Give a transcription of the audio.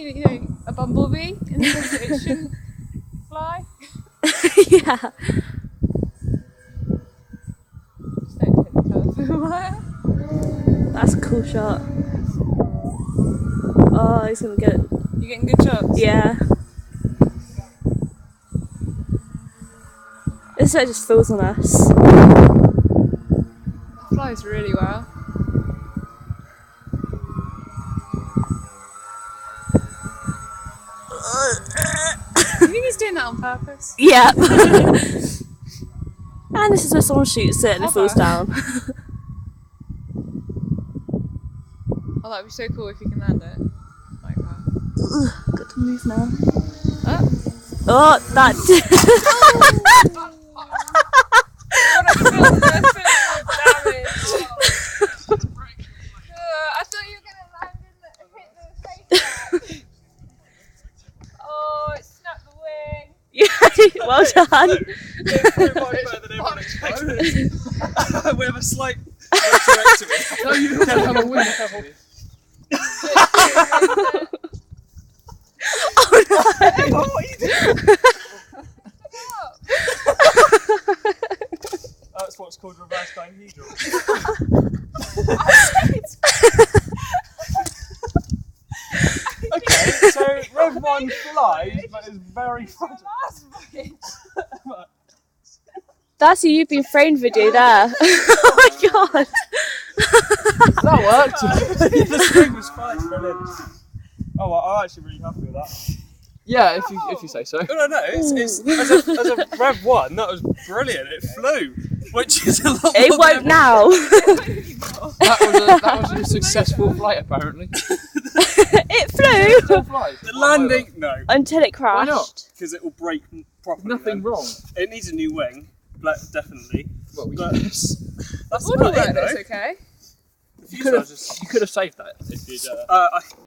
you know, a bumblebee in the sense that it shouldn't fly. Yeah. Just don't hit the telephone wire. That's a cool shot. Oh, he's gonna get it. You getting good shots? Yeah. This side just falls on us. It flies really well. Do you think he's doing that on purpose? Yeah. And this is where someone shoots it and it falls down. Oh, that'd be so cool if you can land it. Like that. Got to move now. Oh. Oh, that did. I thought you were going to land in hit the face. Oh, it snapped the wing. Yeah, well done. It flew much better than everyone expected. We have a slight retroactivity. No, you don't have a wing. Oh no! What are you doing? That's what's called reverse dihedral. Okay, so Rev 1 flies, but is very fragile. That's a you've been framed video there. Oh my god! That worked. The string was fine, brilliant. Oh, well, I'm actually really happy with that. Yeah, if you say so. No, it's as a Rev 1, that was brilliant. It flew, which is a lot more It than won't now. That was a successful flight apparently. It flew Still flies. The landing, no, until it crashed. Why not? because it will break properly. Nothing then. wrong. It needs a new wing, definitely. Well, But that's Audio about it, work, though. that's okay. you could have saved that if you'd. I